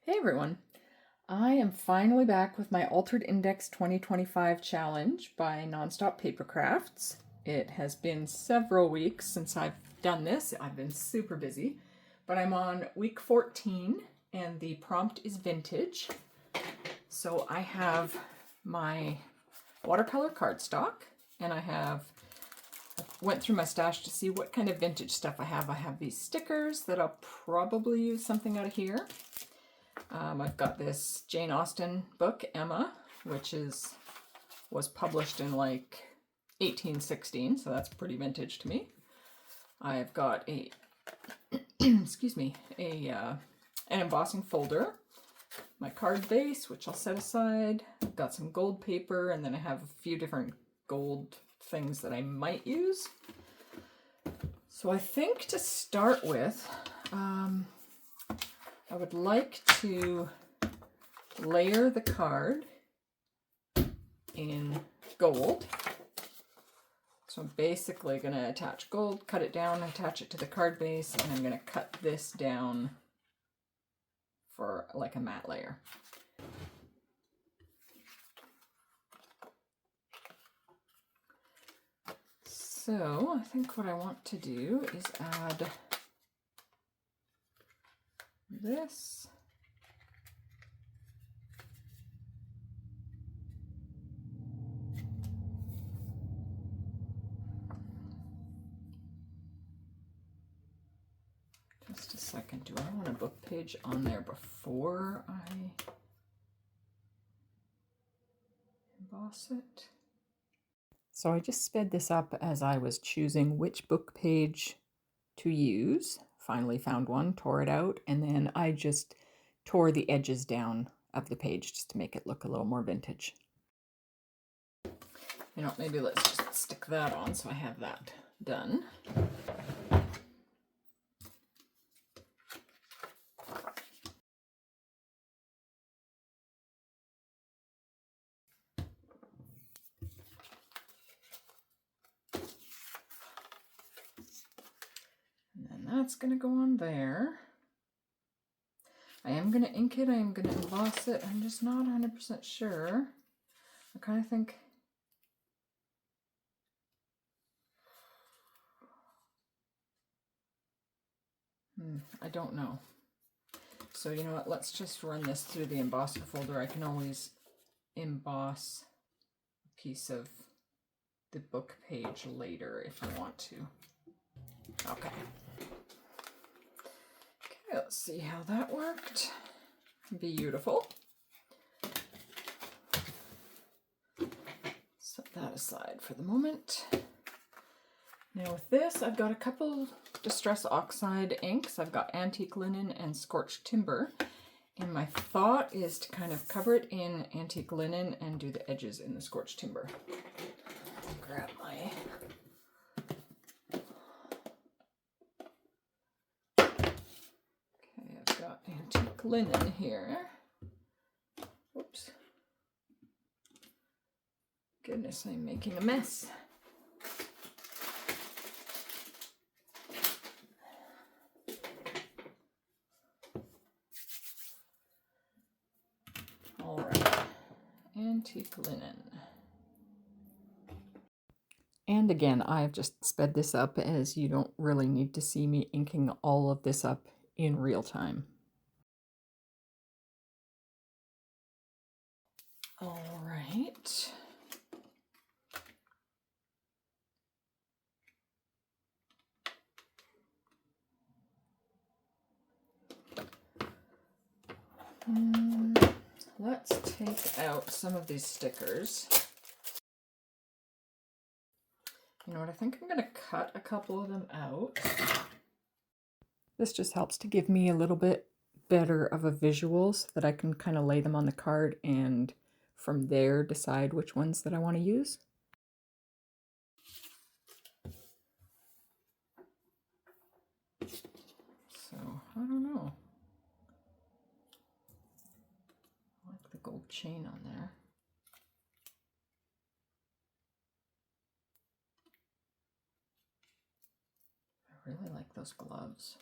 Hey everyone, I am finally back with my Altered Index 2025 challenge by Nonstop Paper Crafts. It has been several weeks since I've done this. I've been super busy, but I'm on week 14 and the prompt is vintage. So I have my watercolor cardstock and I went through my stash to see what kind of vintage stuff I have. I have these stickers that I'll probably use something out of here. I've got this Jane Austen book, Emma, which was published in like 1816, so that's pretty vintage to me. I've got a excuse me, an embossing folder, my card base, which I'll set aside. I've got some gold paper, and then I have a few different gold things that I might use. So I think to start with, I would like to layer the card in gold. So I'm basically going to attach gold, cut it down, attach it to the card base, and I'm going to cut this down for like a matte layer. So I think what I want to do is add this. Just a second, do I want a book page on there before I emboss it? So I just sped this up as I was choosing which book page to use. Finally found one, tore it out, and then I just tore the edges down of the page just to make it look a little more vintage. You know, maybe let's just stick that on so I have that done. And then that's going to go on there. I am going to ink it, I am going to emboss it. I'm just not 100% sure. I kind of think I don't know. So you know what, let's just run this through the embosser folder. I can always emboss a piece of the book page later if I want to. Okay. Okay, let's see how that worked. Beautiful. Set that aside for the moment. Now with this, I've got a couple Distress Oxide inks. I've got Antique Linen and Scorched Timber. And my thought is to kind of cover it in Antique Linen and do the edges in the Scorched Timber. I'll grab my... Okay, I've got Antique Linen here. Oops. Goodness, I'm making a mess. All right, Antique Linen. And again, I've just sped this up as you don't really need to see me inking all of this up in real time. All right. Let's take out some of these stickers. You know what, I think I'm going to cut a couple of them out. This just helps to give me a little bit better of a visual so that I can kind of lay them on the card and from there decide which ones that I want to use. So, I don't know. I like the gold chain on there. I really like those gloves.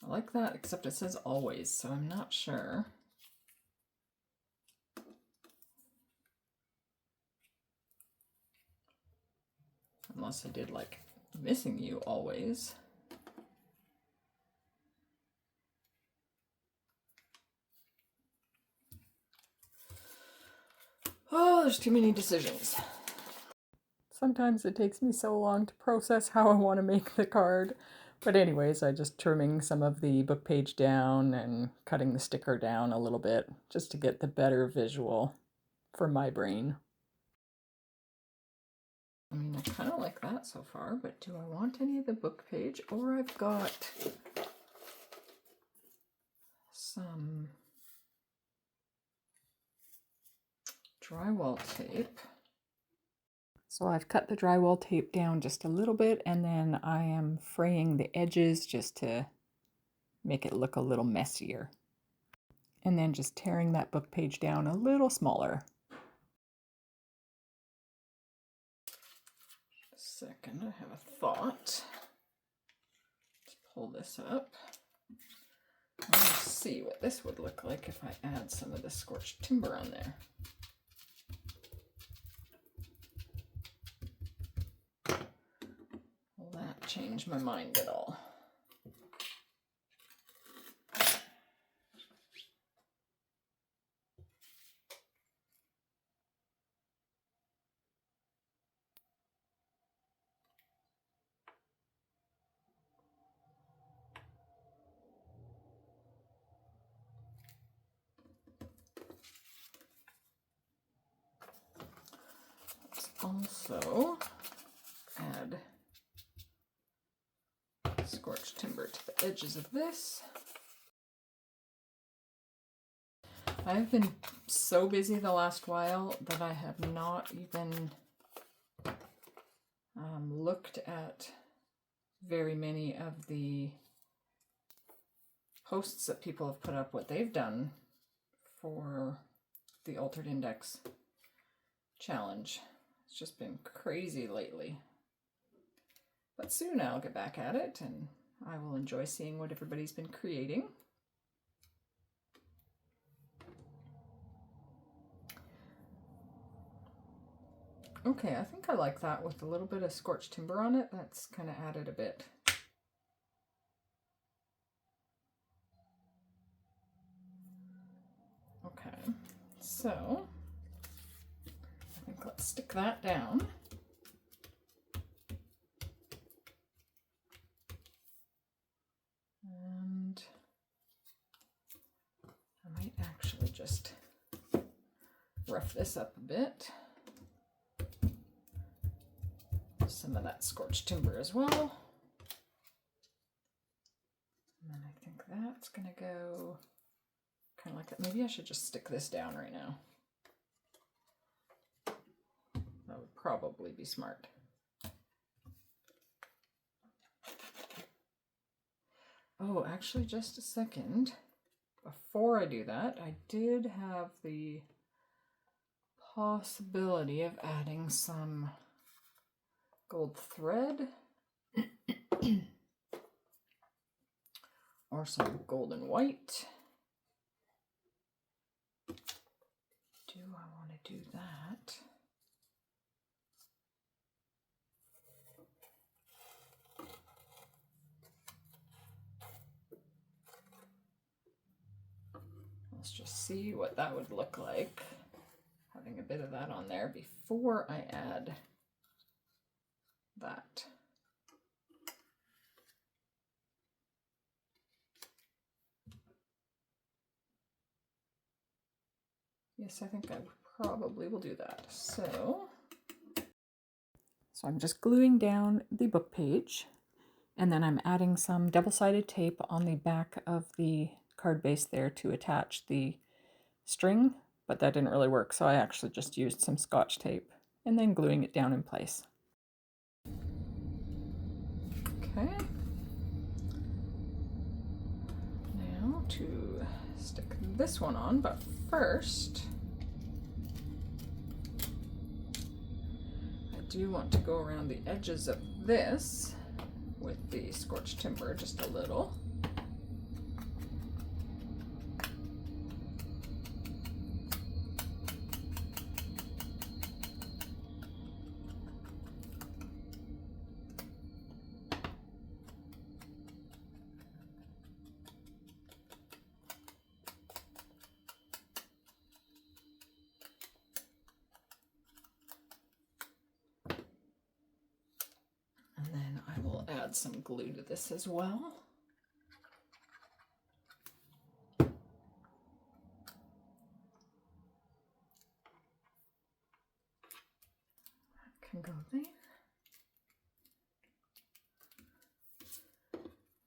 I like that, except it says always, so I'm not sure. Unless I did like missing you always. Oh, there's too many decisions. Sometimes it takes me so long to process how I want to make the card. But anyways, I just trimming some of the book page down and cutting the sticker down a little bit just to get the better visual for my brain. I mean, I kind of like that so far, but do I want any of the book page? Or I've got some drywall tape. So I've cut the drywall tape down just a little bit, and then I am fraying the edges just to make it look a little messier. And then just tearing that book page down a little smaller. A second, I have a thought. Let's pull this up. Let's see what this would look like if I add some of the scorched timber on there. Will that change my mind at all? Also add scorched timber to the edges of this. I've been so busy the last while that I have not even looked at very many of the posts that people have put up, what they've done for the Altered Index challenge. It's just been crazy lately. But soon I'll get back at it and I will enjoy seeing what everybody's been creating. Okay, I think I like that with a little bit of scorched timber on it. That's kind of added a bit. Okay, so I think let's stick that down. And I might actually just rough this up a bit. Some of that scorched timber as well. And then I think that's gonna go kind of like that. Maybe I should just stick this down right now. That would probably be smart. Oh, actually, just a second. Before I do that, I did have the possibility of adding some gold thread or some gold and white. Do I want to do that? Let's just see what that would look like, having a bit of that on there before I add that. Yes, I think I probably will do that. So I'm just gluing down the book page, and then I'm adding some double-sided tape on the back of the card base there to attach the string, but that didn't really work, so I actually just used some Scotch tape and then gluing it down in place. Okay. Now to stick this one on, but first I do want to go around the edges of this with the scorched timber just a little. add some glue to this as well. Can go there.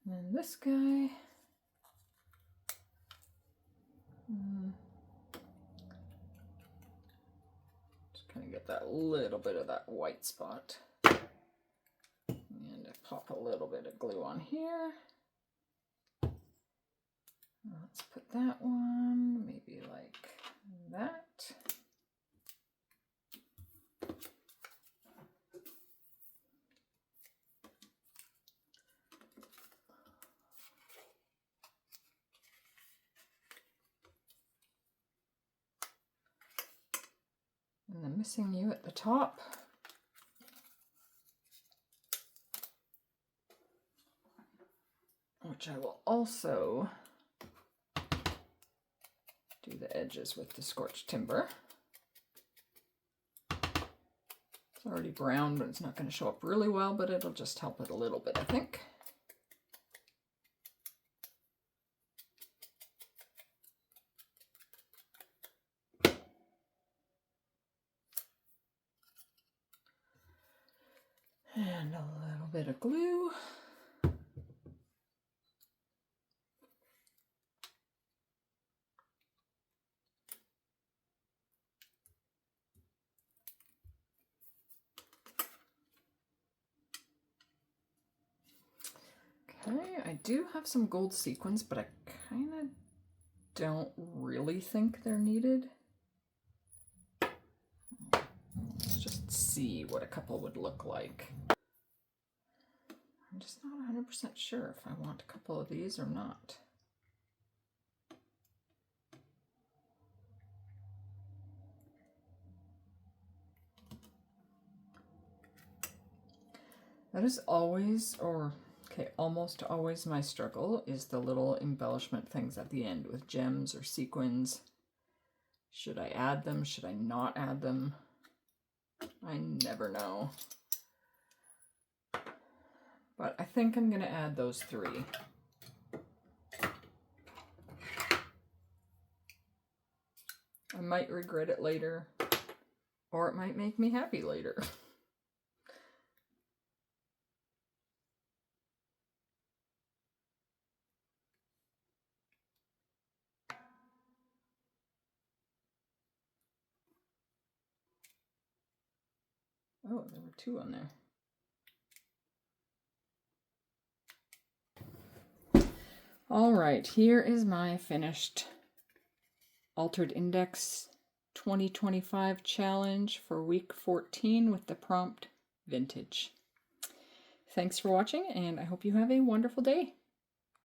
And this guy. Just kind of get that little bit of that white spot. And I pop a little bit of glue on here. Let's put that one maybe like that. And then missing you at the top. Which I will also do the edges with the scorched timber. It's already brown, but it's not going to show up really well, but it'll just help it a little bit, I think. And a little bit of glue. Okay, I do have some gold sequins, but I kind of don't really think they're needed. Let's just see what a couple would look like. I'm just not 100% sure if I want a couple of these or not. That is always, or okay, almost always my struggle is the little embellishment things at the end with gems or sequins. Should I add them? Should I not add them? I never know. But I think I'm going to add those 3. I might regret it later, or it might make me happy later. Oh, there were 2 on there. All right, here is my finished Altered Index 2025 challenge for week 14 with the prompt vintage. Thanks for watching, and I hope you have a wonderful day.